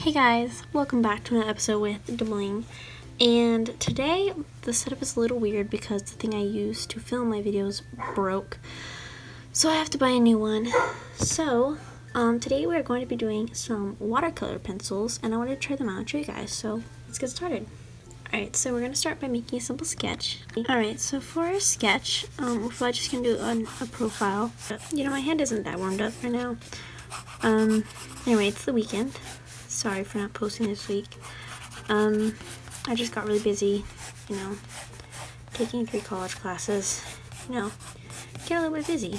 Hey guys, welcome back to another episode with Doubling. And today the setup is a little weird because the thing I use to film my videos broke. So I have to buy a new one. So today we're going to be doing some watercolor pencils and I want to try them out and show you guys. So let's get started. Alright, so we're going to start by making a simple sketch. Alright, so for a sketch, we're probably just going to do a profile. You know, my hand isn't that warmed up right now. Anyway, it's the weekend. Sorry for not posting this week. I just got really busy, you know, taking 3 college classes, you know, get a little bit busy.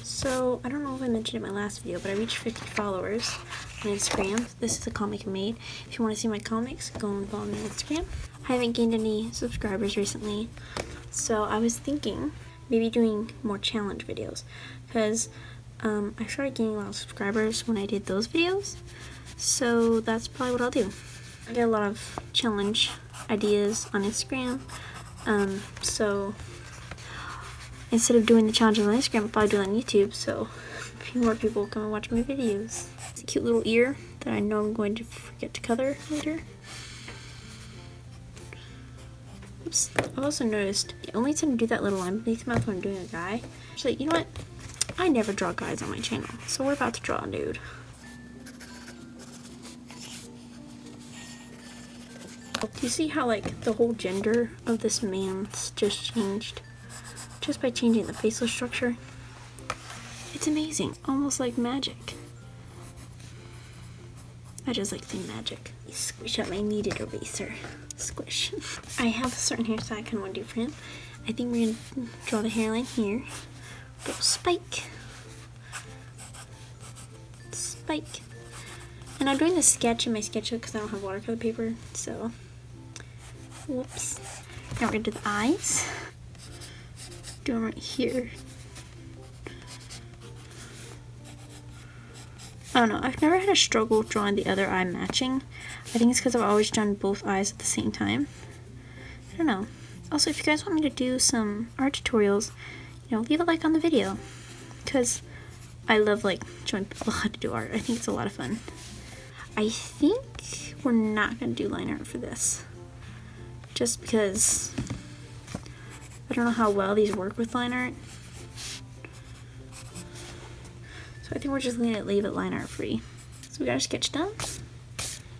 So, I don't know if I mentioned it in my last video, but I reached 50 followers on Instagram. This is a comic I made. If you want to see my comics, go and follow me on Instagram. I haven't gained any subscribers recently, so I was thinking maybe doing more challenge videos, because I started gaining a lot of subscribers when I did those videos. So that's probably what I'll do. I get a lot of challenge ideas on Instagram. So instead of doing the challenges on Instagram, I'll probably do it on YouTube. So a few more people come and watch my videos. It's a cute little ear that I know I'm going to forget to color later. Oops. I've also noticed the only time I do that little line beneath the mouth when I'm doing a guy. Actually, you know what? I never draw guys on my channel. So we're about to draw a nude. Do you see how, like, the whole gender of this man's just changed? Just by changing the facial structure? It's amazing. Almost like magic. I just like saying magic. Squish out my kneaded eraser. Squish. I have a certain hairstyle I kind of want to do for him. I think we're going to draw the hairline here. Go spike. Spike. And I'm doing the sketch in my sketchbook because I don't have watercolor paper, so... Whoops. Now we're going to do the eyes. Do them right here. I don't know. I've never had a struggle drawing the other eye matching. I think it's because I've always done both eyes at the same time. I don't know. Also, if you guys want me to do some art tutorials, you know, leave a like on the video. Because I love, like, showing people how to do art. I think it's a lot of fun. I think we're not going to do line art for this. Just because I don't know how well these work with line art. So I think we're just going to leave it line art free. So we got our sketch done.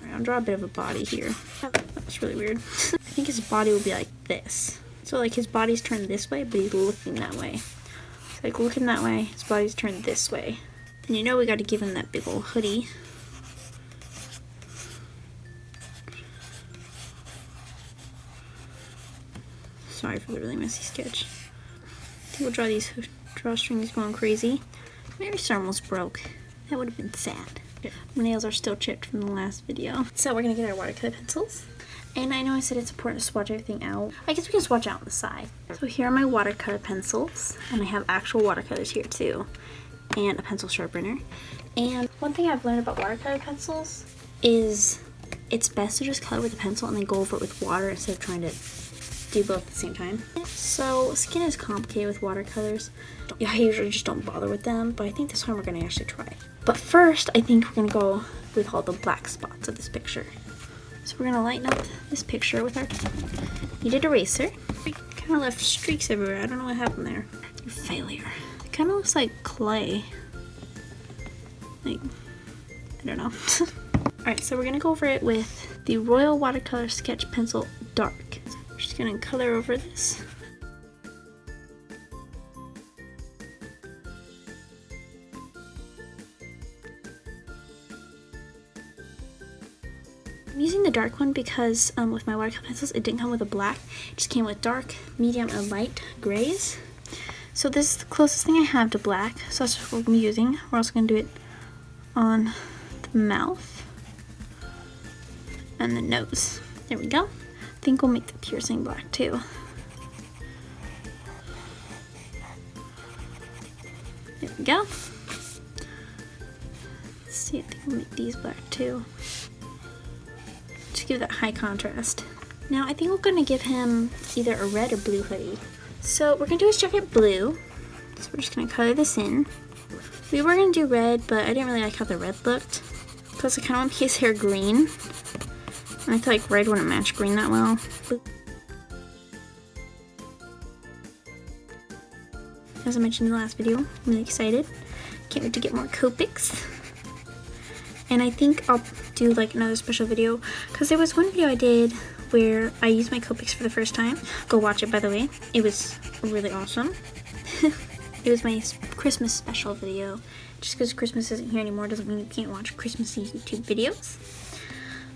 Alright, I'll draw a bit of a body here. That's really weird. I think his body will be like this. So like his body's turned this way, but he's looking that way. So like looking that way, his body's turned this way. Then you know we got to give him that big old hoodie. Sorry for the really messy sketch. I think we'll draw these drawstrings going crazy. My eraser almost broke. That would have been sad. My nails are still chipped from the last video. So we're going to get our watercolor pencils. And I know I said it's important to swatch everything out. I guess we can swatch out on the side. So here are my watercolor pencils. And I have actual watercolors here too. And a pencil sharpener. And one thing I've learned about watercolor pencils is it's best to just color with a pencil and then go over it with water instead of trying to do both at the same time. So skin is complicated with watercolors. I usually just don't bother with them, but I think this time we're going to actually try. But first, I think we're going to go with all the black spots of this picture. So we're going to lighten up this picture with our kneaded eraser. We kind of left streaks everywhere. I don't know what happened there. Failure. It kind of looks like clay. Like, I don't know. Alright, so we're going to go over it with the Royal Watercolor Sketch Pencil Dark. I'm just going to color over this. I'm using the dark one because with my watercolor pencils it didn't come with a black. It just came with dark, medium, and light grays. So this is the closest thing I have to black. So that's what we're going to be using. We're also going to do it on the mouth and the nose. There we go. I think we'll make the piercing black too. There we go. Let's see, I think we'll make these black too. Just give that high contrast. Now I think we're going to give him either a red or blue hoodie. So we're going to do his jacket blue. So we're just going to color this in. We were going to do red, but I didn't really like how the red looked. Plus I kind of want his hair green. And I feel like red wouldn't match green that well. As I mentioned in the last video, I'm really excited. Can't wait to get more Copics. And I think I'll do like another special video because there was one video I did where I used my Copics for the first time. Go watch it, by the way. It was really awesome. It was my Christmas special video. Just because Christmas isn't here anymore doesn't mean you can't watch Christmassy YouTube videos.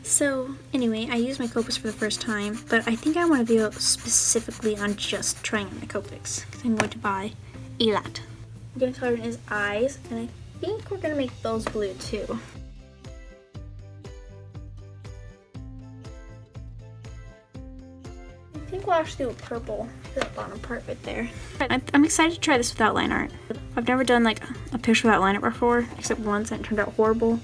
So anyway, I used my Copics for the first time, but I think I want a video specifically on just trying out my Copics because I'm going to buy a lot. I'm going to color in his eyes, and I think we're going to make those blue too. I think we'll actually do a purple for that bottom part right there. I'm excited to try this without line art. I've never done like a picture without line art before, except once and it turned out horrible.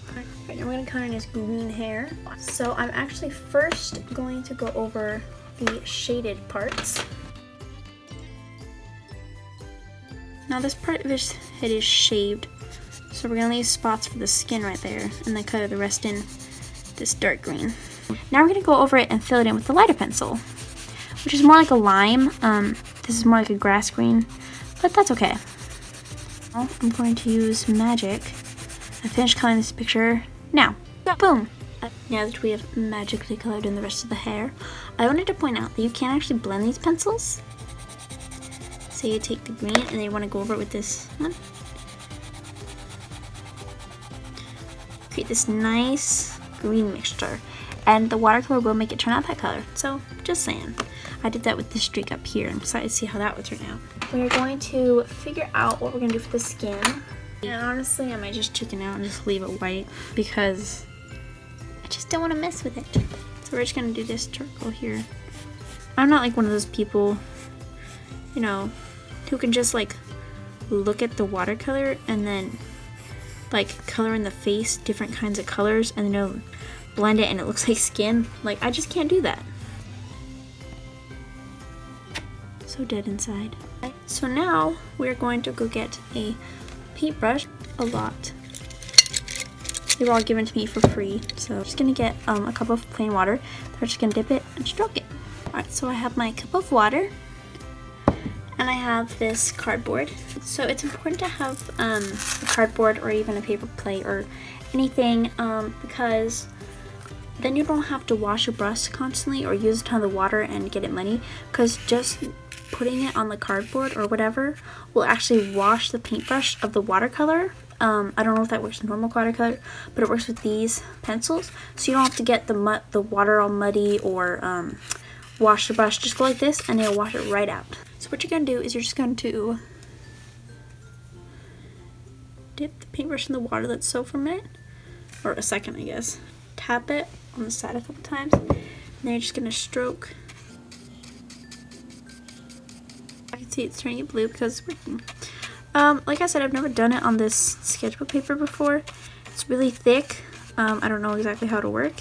Right now we're going to color in his green hair. So I'm actually first going to go over the shaded parts. Now this part of his head is shaved, so we're going to leave spots for the skin right there and then color the rest in this dark green. Now we're going to go over it and fill it in with the lighter pencil, which is more like a lime. This is more like a grass green, but that's okay. Now I'm going to use magic. I finished coloring this picture now. Boom! Now that we have magically colored in the rest of the hair, I wanted to point out that you can actually blend these pencils. So you take the green and then you want to go over it with this one. Create this nice green mixture. And the watercolor will make it turn out that color. So, just saying. I did that with this streak up here. I'm excited to see how that would turn out. We're going to figure out what we're going to do for the skin. And honestly, I might just chicken out and just leave it white because I just don't want to mess with it. So we're just going to do this charcoal here. I'm not like one of those people, you know, who can just like look at the watercolor and then like color in the face different kinds of colors and then blend it and it looks like skin. Like, I just can't do that. So dead inside. So now we're going to go get a paintbrush. A lot. They were all given to me for free. So I'm just gonna get a cup of plain water. We're just gonna dip it and stroke it. Alright, so I have my cup of water. And I have this cardboard. So it's important to have a cardboard or even a paper plate or anything because then you don't have to wash your brush constantly or use a ton of the water and get it muddy, because just putting it on the cardboard or whatever will actually wash the paintbrush of the watercolor. I don't know if that works with normal watercolor, but it works with these pencils, so you don't have to get the water all muddy or wash the brush. Just go like this and it'll wash it right out. So what you're going to do is you're just going to dip the paintbrush in the water, let it soak for a minute, or a second I guess. Tap it on the side a couple times, and then you're just going to stroke. I can see it's turning it blue because it's working. Like I said, I've never done it on this sketchbook paper before. It's really thick. I don't know exactly how to work.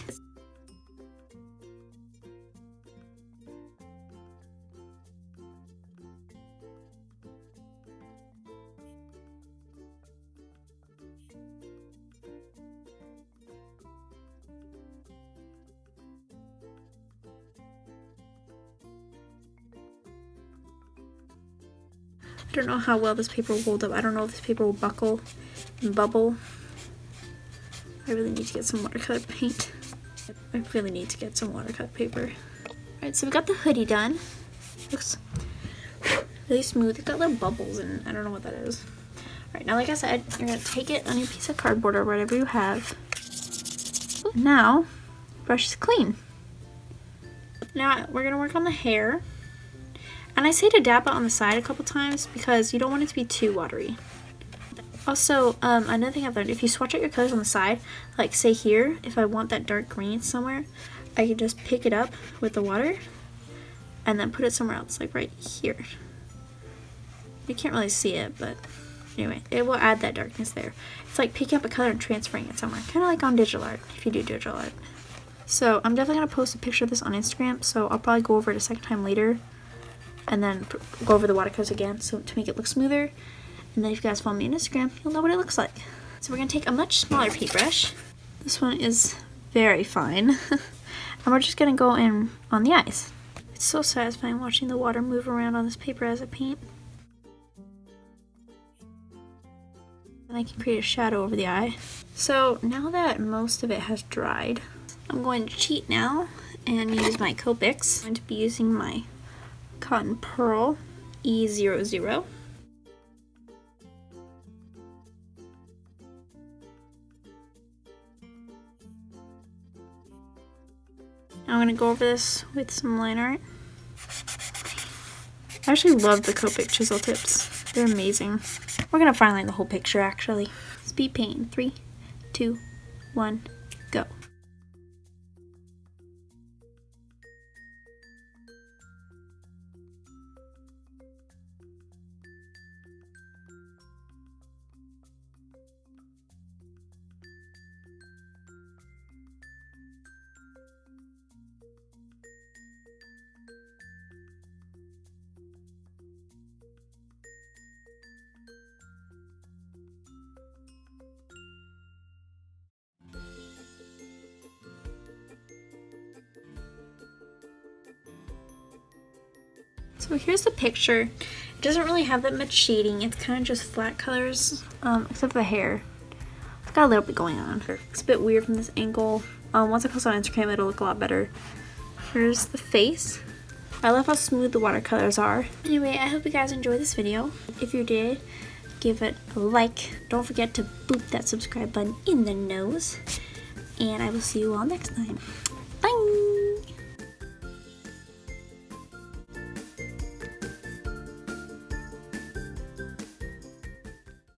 I don't know how well this paper will hold up. I don't know if this paper will buckle and bubble. I really need to get some watercolor paint. I really need to get some watercolor paper. Alright, so we got the hoodie done. Looks really smooth. It's got little bubbles and I don't know what that is. Alright, now like I said, you're going to take it on your piece of cardboard or whatever you have. Now, brush is clean. Now we're going to work on the hair. And I say to dab it on the side a couple times because you don't want it to be too watery. Also, another thing I've learned, if you swatch out your colors on the side, like say here, if I want that dark green somewhere, I can just pick it up with the water and then put it somewhere else, like right here. You can't really see it, but anyway, it will add that darkness there. It's like picking up a color and transferring it somewhere, kind of like on digital art, if you do digital art. So I'm definitely going to post a picture of this on Instagram, so I'll probably go over it a second time later and then go over the watercolors again so to make it look smoother. And then if you guys follow me on Instagram, you'll know what it looks like. So we're going to take a much smaller paintbrush. This one is very fine. And we're just gonna go in on the eyes. It's so satisfying watching the water move around on this paper as I paint. And I can create a shadow over the eye. So now that most of it has dried, I'm going to cheat now and use my Copics. I'm going to be using my Cotton Pearl E00. I'm going to go over this with some line art. I actually love the Copic chisel tips. They're amazing. We're going to fine line the whole picture actually. Speed paint. 3, 2, 1, go. So here's the picture. It doesn't really have that much shading. It's kind of just flat colors, except for the hair. It's got a little bit going on. It's a bit weird from this angle. Once I post on Instagram, it'll look a lot better. Here's the face. I love how smooth the watercolors are. Anyway, I hope you guys enjoyed this video. If you did, give it a like. Don't forget to boop that subscribe button in the nose. And I will see you all next time.